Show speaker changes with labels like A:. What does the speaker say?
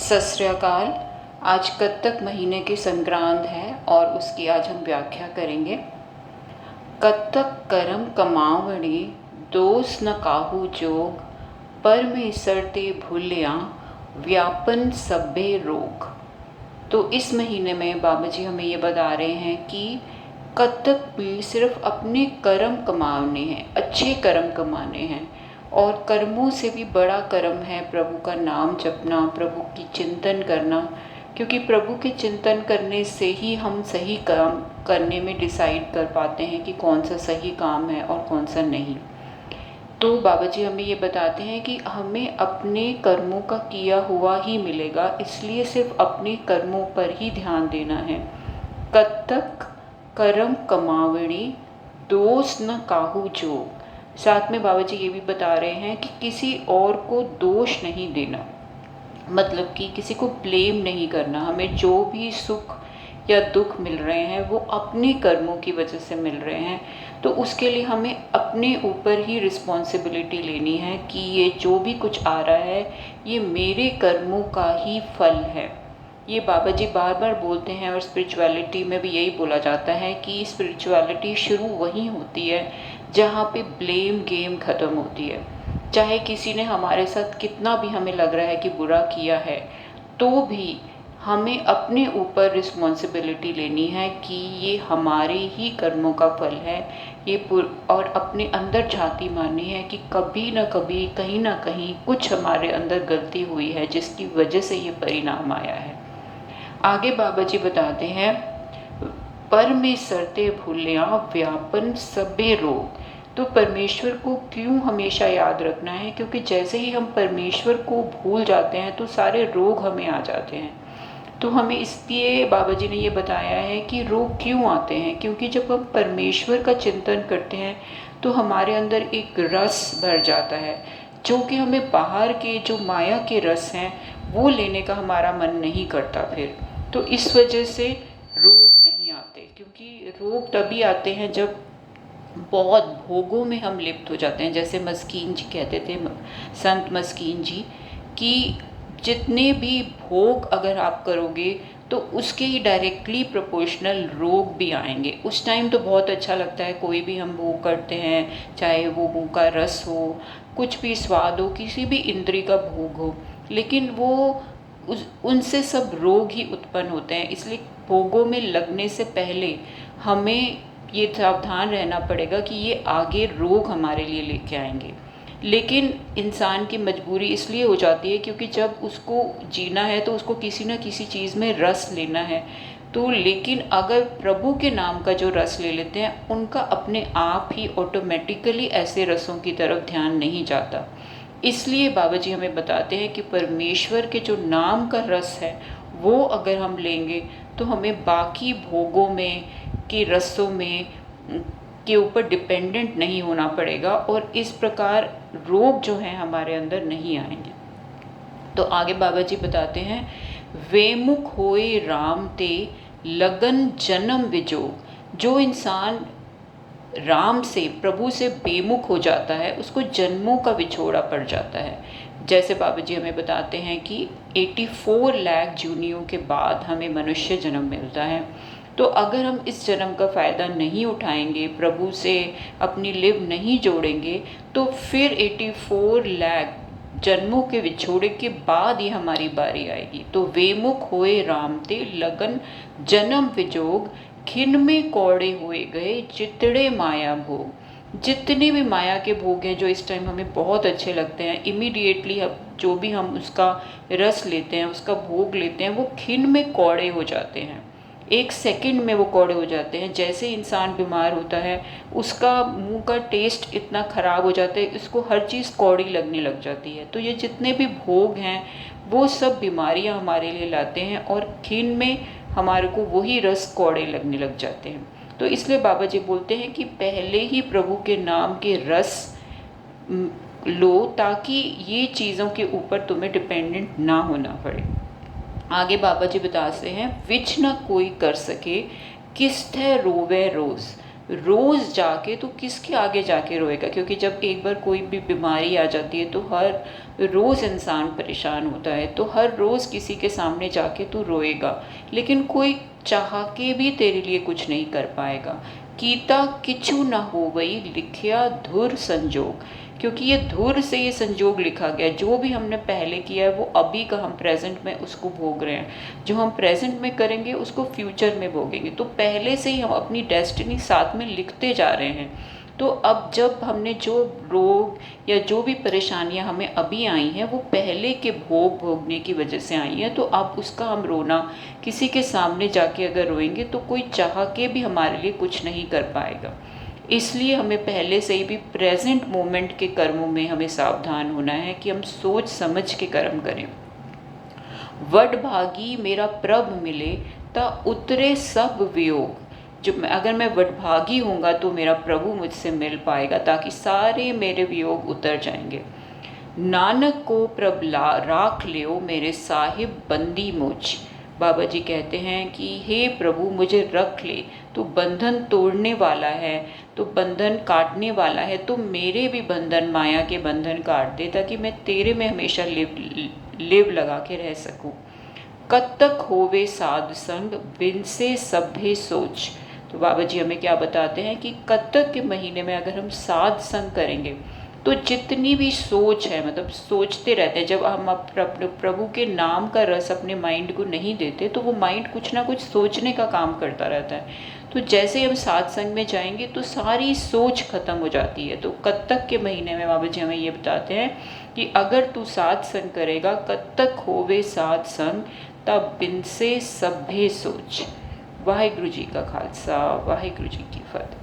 A: सत श्री अकाल। आज कत्तक महीने की संक्रांत है और उसकी आज हम व्याख्या करेंगे। कत्तक करम कमावणी दोष न काहू जोग, पर में सरते भूलिया व्यापन सभे रोग। तो इस महीने में बाबा जी हमें ये बता रहे हैं कि कत्तक में सिर्फ अपने कर्म कमाने हैं, अच्छे कर्म कमाने हैं। और कर्मों से भी बड़ा कर्म है प्रभु का नाम जपना, प्रभु की चिंतन करना, क्योंकि प्रभु के चिंतन करने से ही हम सही काम करने में डिसाइड कर पाते हैं कि कौन सा सही काम है और कौन सा नहीं। तो बाबा जी हमें ये बताते हैं कि हमें अपने कर्मों का किया हुआ ही मिलेगा, इसलिए सिर्फ अपने कर्मों पर ही ध्यान देना है। कत्तक करम कमावणी दोष न काहू जोग। साथ में बाबा जी ये भी बता रहे हैं कि किसी और को दोष नहीं देना, मतलब कि किसी को ब्लेम नहीं करना। हमें जो भी सुख या दुख मिल रहे हैं वो अपने कर्मों की वजह से मिल रहे हैं, तो उसके लिए हमें अपने ऊपर ही रिस्पॉन्सिबिलिटी लेनी है कि ये जो भी कुछ आ रहा है ये मेरे कर्मों का ही फल है। ये बाबा जी बार बार बोलते हैं और स्पिरिचुअलिटी में भी यही बोला जाता है कि स्पिरिचुअलिटी शुरू वहीं होती है जहाँ पे ब्लेम गेम ख़त्म होती है। चाहे किसी ने हमारे साथ कितना भी हमें लग रहा है कि बुरा किया है, तो भी हमें अपने ऊपर रिस्पॉन्सिबिलिटी लेनी है कि ये हमारे ही कर्मों का फल है। और अपने अंदर झांकी मारनी है कि कभी ना कभी कहीं ना कहीं कुछ हमारे अंदर गलती हुई है जिसकी वजह से ये परिणाम आया है। आगे बाबा जी बताते हैं, पर में सरते भूलिया व्यापन सबे रोग। तो परमेश्वर को क्यों हमेशा याद रखना है, क्योंकि जैसे ही हम परमेश्वर को भूल जाते हैं तो सारे रोग हमें आ जाते हैं। तो हमें इसलिए बाबा जी ने ये बताया है कि रोग क्यों आते हैं, क्योंकि जब हम परमेश्वर का चिंतन करते हैं तो हमारे अंदर एक रस भर जाता है, जो कि हमें बाहर के जो माया के रस हैं वो लेने का हमारा मन नहीं करता फिर। तो इस वजह से रोग नहीं आते, क्योंकि रोग तभी आते हैं जब बहुत भोगों में हम लिप्त हो जाते हैं। जैसे मस्कीन जी कहते थे, संत मस्कीन जी, कि जितने भी भोग अगर आप करोगे तो उसके ही डायरेक्टली प्रोपोर्शनल रोग भी आएंगे। उस टाइम तो बहुत अच्छा लगता है, कोई भी हम भोग करते हैं, चाहे वो मुँह का रस हो, कुछ भी स्वाद हो, किसी भी इंद्रिय का भोग हो, लेकिन वो उनसे सब रोग ही उत्पन्न होते हैं। इसलिए भोगों में लगने से पहले हमें ये सावधान रहना पड़ेगा कि ये आगे रोग हमारे लिए लेके आएंगे। लेकिन इंसान की मजबूरी इसलिए हो जाती है क्योंकि जब उसको जीना है तो उसको किसी न किसी चीज़ में रस लेना है। तो लेकिन अगर प्रभु के नाम का जो रस ले लेते हैं, उनका अपने आप ही ऑटोमेटिकली ऐसे रसों की तरफ ध्यान नहीं जाता। इसलिए बाबा जी हमें बताते हैं कि परमेश्वर के जो नाम का रस है वो अगर हम लेंगे तो हमें बाकी भोगों में के रसों में के ऊपर डिपेंडेंट नहीं होना पड़ेगा, और इस प्रकार रोग जो हैं हमारे अंदर नहीं आएंगे। तो आगे बाबा जी बताते हैं, वेमुख होए राम ते लगन जन्म विजोग। जो इंसान राम से, प्रभु से बेमुख हो जाता है, उसको जन्मों का विछोड़ा पड़ जाता है। जैसे बाबा जी हमें बताते हैं कि 84 लाख जूनियों के बाद हमें मनुष्य जन्म मिलता है। तो अगर हम इस जन्म का फ़ायदा नहीं उठाएंगे, प्रभु से अपनी लिव नहीं जोड़ेंगे, तो फिर 84 लाख जन्मों के विछोड़े के बाद ही हमारी बारी आएगी। तो वेमुख होए राम ते लगन जन्म विजोग, खिन में कौड़े हुए गए चितड़े माया भोग। जितने भी माया के भोग हैं जो इस टाइम हमें बहुत अच्छे लगते हैं, इमीडिएटली जो भी हम उसका रस लेते हैं, उसका भोग लेते हैं, वो खिन में कौड़े हो जाते हैं। एक सेकंड में वो कौड़े हो जाते हैं। जैसे इंसान बीमार होता है, उसका मुंह का टेस्ट इतना ख़राब हो जाता है, उसको हर चीज़ कौड़ी लगने लग जाती है। तो ये जितने भी भोग हैं वो सब बीमारियां हमारे लिए लाते हैं, और खिन में हमारे को वही रस कौड़े लगने लग जाते हैं। तो इसलिए बाबा जी बोलते हैं कि पहले ही प्रभु के नाम के रस लो, ताकि ये चीज़ों के ऊपर तुम्हें डिपेंडेंट ना होना पड़े। आगे बाबा जी बताते हैं, विच न कोई कर सके किस थे रोवे रोज़। रोज़ जाके तो किसके आगे जाके रोएगा, क्योंकि जब एक बार कोई भी बीमारी आ जाती है तो हर रोज़ इंसान परेशान होता है, तो हर रोज़ किसी के सामने जाके तू रोएगा, लेकिन कोई चाह के भी तेरे लिए कुछ नहीं कर पाएगा। कीता किचु न होवई लिखिया धुर संजोग, क्योंकि ये धुर से ये संजोग लिखा गया, जो भी हमने पहले किया है वो अभी का हम प्रेजेंट में उसको भोग रहे हैं, जो हम प्रेजेंट में करेंगे उसको फ्यूचर में भोगेंगे। तो पहले से ही हम अपनी डेस्टिनी साथ में लिखते जा रहे हैं। तो अब जब हमने जो रोग या जो भी परेशानियां हमें अभी आई हैं वो पहले के भोगने की वजह से आई हैं, तो अब उसका हम रोना किसी के सामने जाके अगर रोएंगे तो कोई चाह के भी हमारे लिए कुछ नहीं कर पाएगा। इसलिए हमें पहले से ही भी प्रेजेंट मोमेंट के कर्मों में हमें सावधान होना है कि हम सोच समझ के कर्म करें। वड भागी मेरा प्रभ मिले ता उतरे सब वियोग, जो अगर मैं वडभागी होऊंगा तो मेरा प्रभु मुझसे मिल पाएगा, ताकि सारे मेरे वियोग उतर जाएंगे। नानक को प्रभ राख लियो मेरे साहिब बंदी मुझ, बाबा जी कहते हैं कि हे प्रभु मुझे रख ले, तो बंधन तोड़ने वाला है, तो बंधन काटने वाला है, तो मेरे भी बंधन माया के बंधन काट दे, ताकि मैं तेरे में हमेशा लिव लगा के रह सकूं। कब तक होवे साध संग बिन से सभ्य सोच, तो बाबा जी हमें क्या बताते हैं कि कत्तक के महीने में अगर हम साध संग करेंगे तो जितनी भी सोच है, मतलब सोचते रहते हैं, जब हम प्रभु के नाम का रस अपने माइंड को नहीं देते तो वो माइंड कुछ ना कुछ सोचने का काम करता रहता है। तो जैसे ही हम सात्संग में जाएंगे तो सारी सोच खत्म हो जाती है। तो कत्तक के महीने में बाबा जी हमें ये बताते हैं कि अगर तू सात्संग करेगा, कत्तक होवे सात्संग तब बिन से सभ्य सोच। वाहिगुरु जी का खालसा, वाहिगुरु जी की फतेह।